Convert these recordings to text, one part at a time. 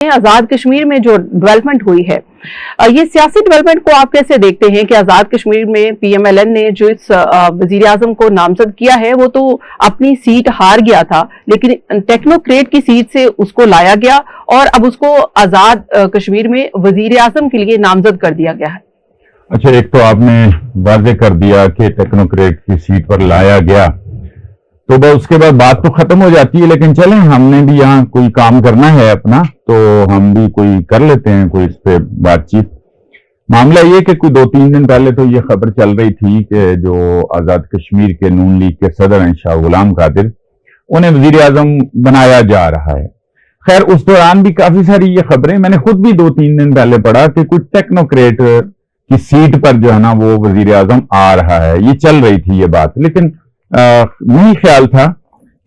آزاد کشمیر میں جو ڈیولپمنٹ ہوئی ہے، یہ سیاسی ڈیولپمنٹ کو آپ کیسے دیکھتے ہیں کہ آزاد کشمیر میں پی ایم ایل این نے جو اس وزیر اعظم کو نامزد کیا ہے وہ تو اپنی سیٹ ہار گیا تھا، لیکن ٹیکنوکریٹ کی سیٹ سے اس کو لایا گیا اور اب اس کو آزاد کشمیر میں وزیر اعظم کے لیے نامزد کر دیا گیا ہے۔ اچھا، ایک تو آپ نے واضح کر دیا کہ ٹیکنوکریٹ کی سیٹ پر لایا گیا، تو بس اس کے بعد بات تو ختم ہو جاتی ہے، لیکن چلیں ہم نے بھی یہاں کوئی کام کرنا ہے اپنا، تو ہم بھی کوئی کر لیتے ہیں کوئی اس پہ بات چیت۔ معاملہ یہ کہ کوئی 2-3 دن پہلے تو یہ خبر چل رہی تھی کہ جو آزاد کشمیر کے نون لیگ کے صدر ہیں شاہ غلام قادر، انہیں وزیر اعظم بنایا جا رہا ہے۔ خیر اس دوران بھی کافی ساری یہ خبریں میں نے خود بھی 2-3 دن پہلے پڑھا کہ کوئی ٹیکنوکریٹ کی سیٹ پر جو ہے نا وہ وزیر اعظم آ رہا ہے، یہ چل رہی تھی یہ بات، لیکن نہیں خیال تھا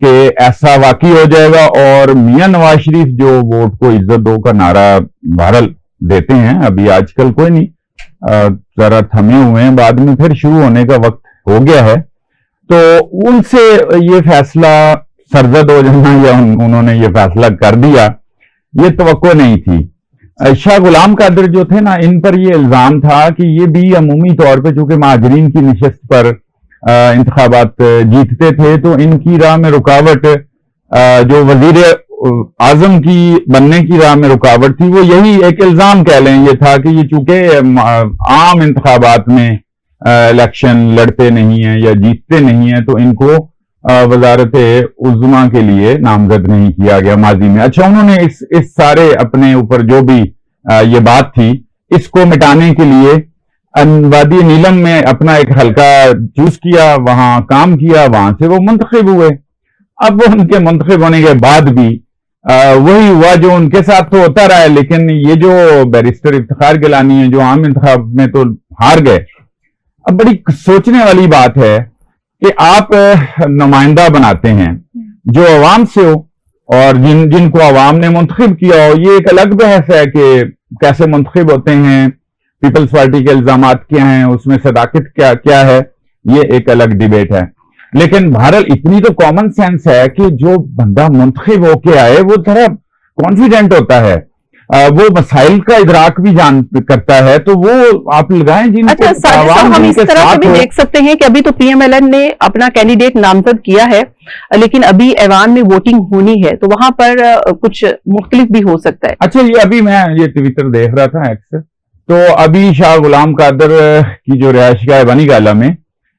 کہ ایسا واقعی ہو جائے گا۔ اور میاں نواز شریف جو ووٹ کو عزت دو کا نعرہ بہرحال دیتے ہیں، ابھی آج کل کوئی نہیں، ذرا تھمے ہوئے ہیں، بعد میں پھر شروع ہونے کا وقت ہو گیا ہے، تو ان سے یہ فیصلہ سرزد ہو جانا یا انہوں نے یہ فیصلہ کر دیا، یہ توقع نہیں تھی۔ شاہ غلام قادر جو تھے نا، ان پر یہ الزام تھا کہ یہ بھی عمومی طور پہ چونکہ مہاجرین کی نشست پر انتخابات جیتتے تھے، تو ان کی راہ میں رکاوٹ جو وزیر اعظم کی بننے کی راہ میں رکاوٹ تھی، وہ یہی ایک الزام کہہ لیں یہ تھا کہ یہ چونکہ عام انتخابات میں الیکشن لڑتے نہیں ہیں یا جیتتے نہیں ہیں، تو ان کو وزارت عظمیٰ کے لیے نامزد نہیں کیا گیا ماضی میں۔ اچھا، انہوں نے اس سارے اپنے اوپر جو بھی یہ بات تھی اس کو مٹانے کے لیے وادی نیلم میں اپنا ایک حلقہ چوز کیا، وہاں کام کیا، وہاں سے وہ منتخب ہوئے۔ اب وہ ان کے منتخب ہونے کے بعد بھی وہی ہوا جو ان کے ساتھ تو ہوتا رہا ہے، لیکن یہ جو بیرسٹر افتخار گیلانی ہے جو عام انتخاب میں تو ہار گئے۔ اب بڑی سوچنے والی بات ہے کہ آپ نمائندہ بناتے ہیں جو عوام سے ہو اور جن کو عوام نے منتخب کیا ہو، یہ ایک الگ بحث ہے کہ کیسے منتخب ہوتے ہیں، پیپلز پارٹی کے الزامات کیا ہیں، اس میں صداقت کیا ہے، یہ ایک الگ ڈیبیٹ ہے۔ لیکن بہرحال اتنی تو کامن سینس ہے کہ جو بندہ منتخب ہو کے آئے وہ ذرا کانفیڈنٹ ہوتا ہے، وہ مسائل کا ادراک بھی کرتا ہے، تو وہ آپ لگائیں جن کو ہم اس طرح سے بھی دیکھ سکتے ہیں کہ ابھی تو پی ایم ایل این نے اپنا کینڈیڈیٹ نامزد کیا ہے، لیکن ابھی ایوان میں ووٹنگ ہونی ہے، تو وہاں پر کچھ مختلف بھی ہو سکتا ہے۔ اچھا، یہ ابھی میں یہ ٹویٹر دیکھ رہا تھا ایکس، تو ابھی شاہ غلام قادر کی جو رہائش گاہ بنی گالہ میں،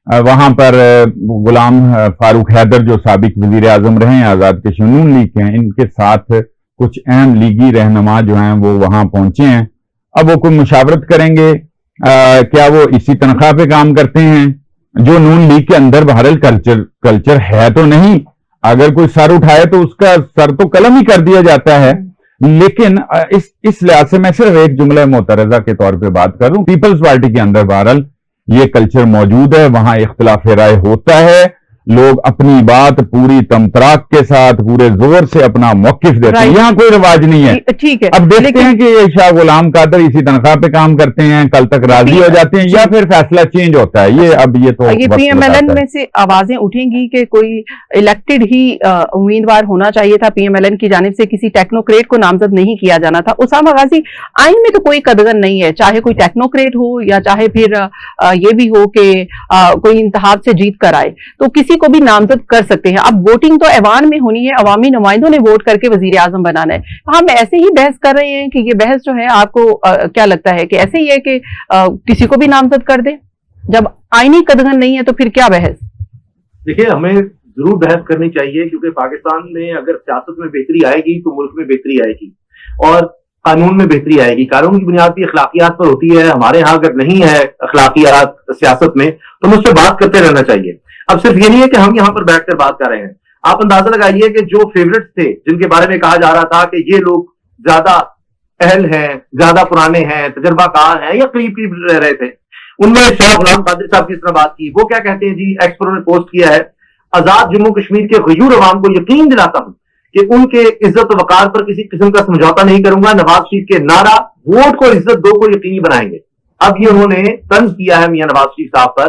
وہاں پر غلام فاروق حیدر جو سابق وزیر اعظم رہے ہیں آزاد کشمیر نون لیگ کے ہیں، ان کے ساتھ کچھ اہم لیگی رہنما جو ہیں وہ وہاں پہنچے ہیں۔ اب وہ کوئی مشاورت کریں گے، کیا وہ اسی تنخواہ پہ کام کرتے ہیں جو نون لیگ کے اندر بہرحال کلچر ہے تو نہیں، اگر کوئی سر اٹھائے تو اس کا سر تو قلم ہی کر دیا جاتا ہے۔ لیکن اس لحاظ سے میں صرف ایک جملہ معترضہ کے طور پہ بات کر رہا ہوں، پیپلز پارٹی کے اندر بہرحال یہ کلچر موجود ہے، وہاں اختلاف رائے ہوتا ہے، لوگ اپنی بات پوری تمطراق کے ساتھ پورے زور سے اپنا موقف دیتے ہیں، یہاں کوئی رواج نہیں ہے۔ ٹھیک ہے، اب دیکھتے ہیں کہ یہ شاہ غلام قادر اسی تنخواہ پہ کام کرتے ہیں، کل تک راضی ہو جاتے ہیں یا پھر فیصلہ چینج ہوتا ہے، یہ تو پی ایم ایل این میں سے آوازیں اٹھیں گی کہ کوئی الیکٹڈ ہی امیدوار ہونا چاہیے تھا، پی ایم ایل این کی جانب سے کسی ٹیکنوکریٹ کو نامزد نہیں کیا جانا تھا۔ اسامہ غازی، آئین میں تو کوئی قدغن نہیں ہے، چاہے کوئی ٹیکنوکریٹ ہو یا چاہے پھر یہ بھی ہو کہ کوئی انتخاب سے جیت کر آئے، تو کسی کو بھی نامزد کر سکتے ہیں۔ اب ووٹنگ تو ایوان میں ہونی ہے، عوامی نمائندوں نے ووٹ کر کے وزیر اعظم بنانا ہے۔ ہم ایسے ہی بحث کر رہے ہیں کہ یہ بحث جو ہے آپ کو کیا لگتا ہے کہ ایسے ہی ہے کہ کسی کو بھی نامزد کر دے؟ جب آئینی قدغن نہیں ہے تو پھر کیا بحث؟ دیکھیں، ہمیں ضرور بحث کرنی چاہیے، کیونکہ پاکستان میں اگر سیاست میں بہتری آئے گی تو ملک میں بہتری آئے گی اور قانون میں بہتری آئے گی۔ قانون کی بنیاد بھی اخلاقیات پر ہوتی ہے، ہمارے ہاں اگر نہیں ہے اخلاقیات سیاست میں تو مجھ سے بات کرتے رہنا چاہیے۔ اب صرف یہ نہیں ہے کہ ہم یہاں پر بیٹھ کر بات کر رہے ہیں، آپ اندازہ لگائیے کہ جو فیورٹس تھے جن کے بارے میں کہا جا رہا تھا کہ یہ لوگ زیادہ اہل ہیں، زیادہ پرانے ہیں، تجربہ کار ہیں یا قریب رہ رہے تھے، ان میں شاہ غلام قادر صاحب کی اس طرح بات کی، وہ کیا کہتے ہیں جی، ایکس پر نے پوسٹ کیا ہے، آزاد جموں کشمیر کے غیور عوام کو یقین دلاتا ہوں کہ ان کے عزت و وقار پر کسی قسم کا سمجھوتا نہیں کروں گا، نواز شریف کے نعرہ ووٹ کو عزت دو کو یقینی بنائیں گے۔ اب یہ انہوں نے طنز کیا ہے میاں نواز شریف صاحب پر